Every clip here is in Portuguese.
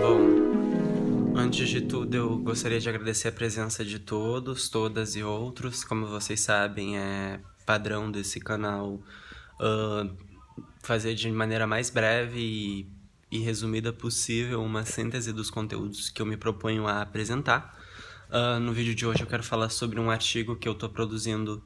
Bom, antes de tudo eu gostaria de agradecer a presença de todos, todas e outros. Como vocês sabem, é padrão desse canal ah, fazer de maneira mais breve e resumida possível uma síntese dos conteúdos que eu me proponho a apresentar. No vídeo de hoje eu quero falar sobre um artigo que eu estou produzindo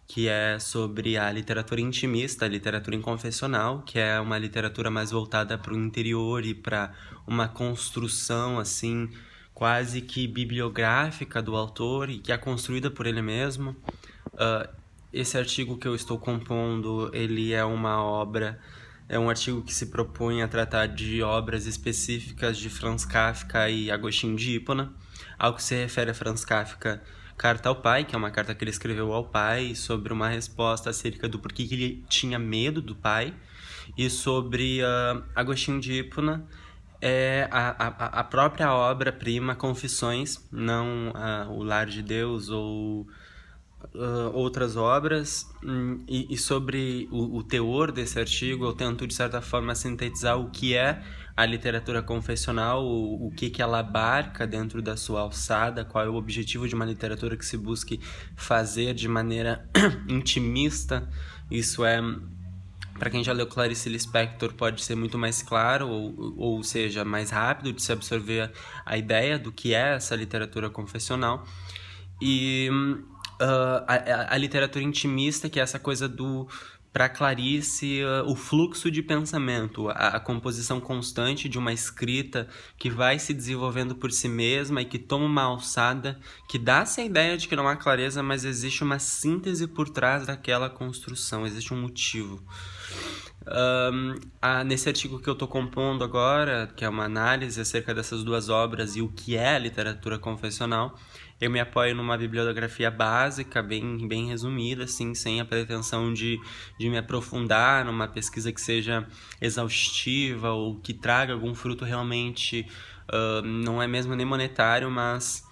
que é sobre a literatura intimista, a literatura inconfessional, que é uma literatura mais voltada para o interior e para uma construção assim quase que bibliográfica do autor e que é construída por ele mesmo. Esse artigo que eu estou compondo, ele é uma obra, é um artigo que se propõe a tratar de obras específicas de Franz Kafka e Agostinho de Hipona. Ao que se refere a Franz Kafka, Carta ao Pai, que é uma carta que ele escreveu ao pai sobre uma resposta acerca do porquê que ele tinha medo do pai, e sobre Agostinho de Hipona, é a própria obra-prima Confissões, não O Lar de Deus ou outras obras. E sobre o teor desse artigo, eu tento, de certa forma, sintetizar o que é a literatura confessional, o que ela abarca dentro da sua alçada, qual é o objetivo de uma literatura que se busque fazer de maneira intimista. Isso é, para quem já leu Clarice Lispector, pode ser muito mais claro, ou seja, mais rápido de se absorver a ideia do que é essa literatura confessional. E a literatura intimista, que é essa coisa do, para Clarice, o fluxo de pensamento, a composição constante de uma escrita que vai se desenvolvendo por si mesma e que toma uma alçada, que dá-se a ideia de que não há clareza, mas existe uma síntese por trás daquela construção, existe um motivo. Nesse artigo que eu estou compondo agora, que é uma análise acerca dessas duas obras e o que é a literatura confessional, eu me apoio numa bibliografia básica, bem resumida, assim, sem a pretensão de me aprofundar numa pesquisa que seja exaustiva ou que traga algum fruto realmente, não é mesmo nem monetário, mas,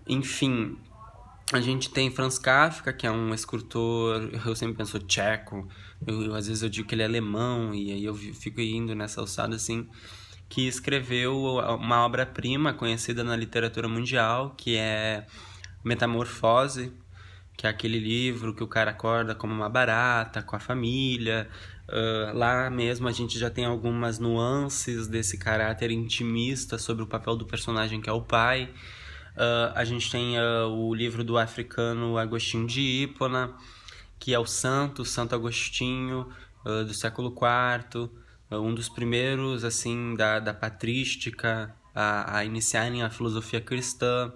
enfim. A gente tem Franz Kafka, que é um escritor, eu sempre penso tcheco, às vezes eu digo que ele é alemão, e aí eu fico indo nessa alçada assim, que escreveu uma obra-prima conhecida na literatura mundial, que é Metamorfose, que é aquele livro que o cara acorda como uma barata, com a família. Lá mesmo a gente já tem algumas nuances desse caráter intimista sobre o papel do personagem que é o pai. A gente tem o livro do africano Agostinho de Hipona, que é o Santo Agostinho, do século IV, um dos primeiros assim da patrística a iniciarem a filosofia cristã.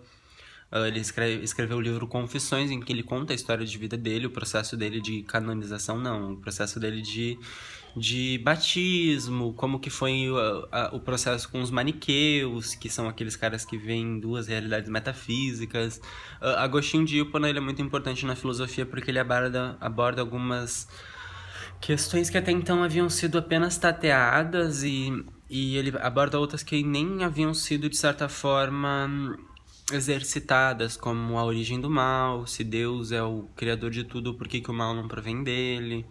Ele escreveu o livro Confissões, em que ele conta a história de vida dele, o processo dele de canonização, não, o processo dele de batismo, como que foi o processo com os maniqueus, que são aqueles caras que veem duas realidades metafísicas. Agostinho de Hipona, ele é muito importante na filosofia porque ele aborda algumas questões que até então haviam sido apenas tateadas e ele aborda outras que nem haviam sido, de certa forma, exercitadas, como a origem do mal, se Deus é o criador de tudo, por que o mal não provém dele.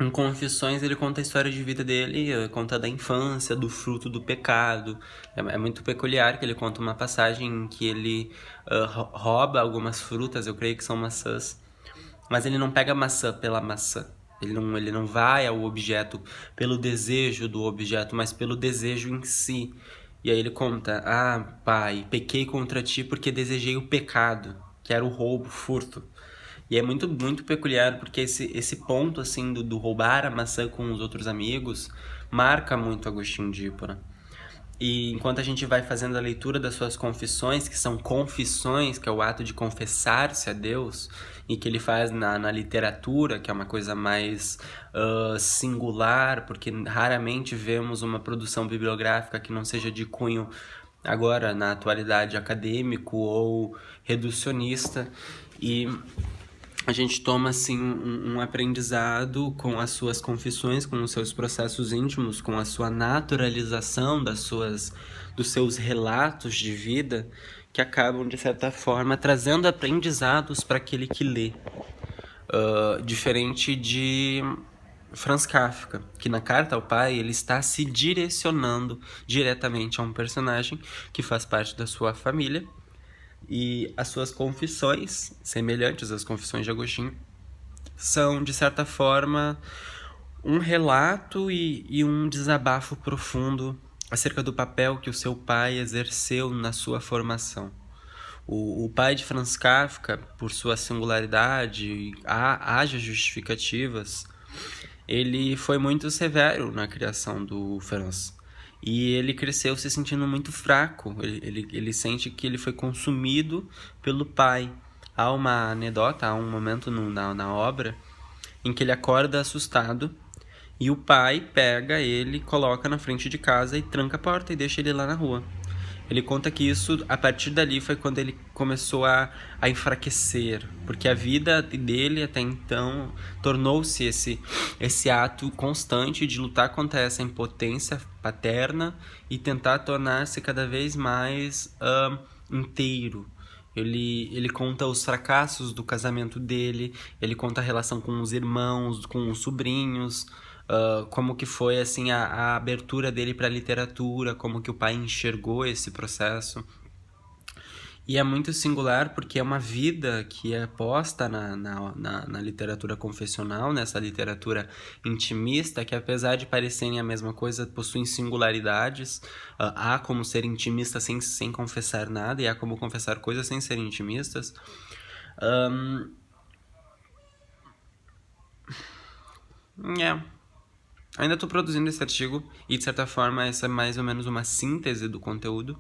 Em Confissões ele conta a história de vida dele, conta da infância, do fruto do pecado. É muito peculiar que ele conta uma passagem em que ele rouba algumas frutas, eu creio que são maçãs, mas ele não pega a maçã pela maçã. Ele não vai ao objeto pelo desejo do objeto, mas pelo desejo em si. E aí ele conta: Ah, pai, pequei contra ti porque desejei o pecado, que era o roubo, o furto. E é muito peculiar porque esse ponto assim do roubar a maçã com os outros amigos marca muito Agostinho de Hipona. E enquanto a gente vai fazendo a leitura das suas confissões, que são confissões, que é o ato de confessar-se a Deus, e que ele faz na literatura, que é uma coisa mais singular, porque raramente vemos uma produção bibliográfica que não seja de cunho, agora na atualidade, acadêmico ou reducionista. E a gente toma assim um aprendizado com as suas confissões, com os seus processos íntimos, com a sua naturalização dos seus relatos de vida, que acabam de certa forma trazendo aprendizados para aquele que lê. Diferente Franz Kafka, que na carta ao pai ele está se direcionando diretamente a um personagem que faz parte da sua família, e as suas confissões, semelhantes às confissões de Agostinho, são, de certa forma, um relato e um desabafo profundo acerca do papel que o seu pai exerceu na sua formação. O pai de Franz Kafka, por sua singularidade, haja justificativas, ele foi muito severo na criação do Franz. E ele cresceu se sentindo muito fraco. Ele sente que ele foi consumido pelo pai. Há uma anedota, há um momento na obra em que ele acorda assustado e o pai pega ele, coloca na frente de casa e tranca a porta e deixa ele lá na rua. Ele conta que isso, a partir dali, foi quando ele começou a enfraquecer, porque a vida dele até então tornou-se esse ato constante de lutar contra essa impotência paterna e tentar tornar-se cada vez mais inteiro. Ele conta os fracassos do casamento dele, ele conta a relação com os irmãos, com os sobrinhos, como que foi assim a abertura dele para a literatura, como que o pai enxergou esse processo. E é muito singular porque é uma vida que é posta na literatura confessional, nessa literatura intimista, que apesar de parecerem a mesma coisa, possuem singularidades. Há como ser intimista sem confessar nada, e há como confessar coisas sem ser intimistas. É. Ainda estou produzindo esse artigo e, de certa forma, essa é mais ou menos uma síntese do conteúdo.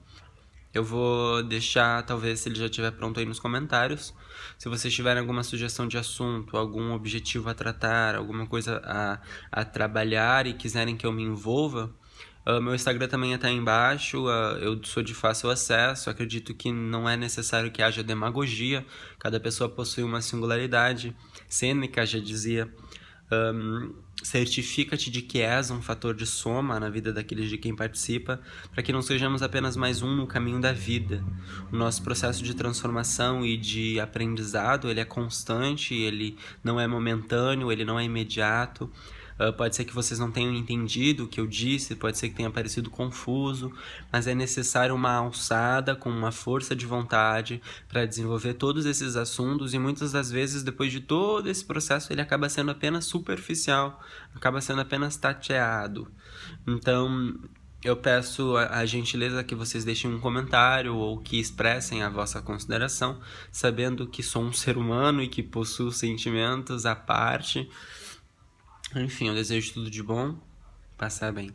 Eu vou deixar, talvez, se ele já estiver pronto aí nos comentários. Se vocês tiverem alguma sugestão de assunto, algum objetivo a tratar, alguma coisa a trabalhar e quiserem que eu me envolva, meu Instagram também está aí embaixo. Eu sou de fácil acesso. Acredito que não é necessário que haja demagogia. Cada pessoa possui uma singularidade. Sêneca já dizia: certifica-te de que és um fator de soma na vida daqueles de quem participa, para que não sejamos apenas mais um no caminho da vida. O nosso processo de transformação e de aprendizado, ele é constante, ele não é momentâneo, ele não é imediato. Pode ser que vocês não tenham entendido o que eu disse, pode ser que tenha parecido confuso, mas é necessário uma alçada com uma força de vontade para desenvolver todos esses assuntos, e muitas das vezes, depois de todo esse processo, ele acaba sendo apenas superficial, acaba sendo apenas tateado. Então, eu peço a gentileza que vocês deixem um comentário ou que expressem a vossa consideração, sabendo que sou um ser humano e que possuo sentimentos à parte. Enfim, eu desejo tudo de bom, passar bem.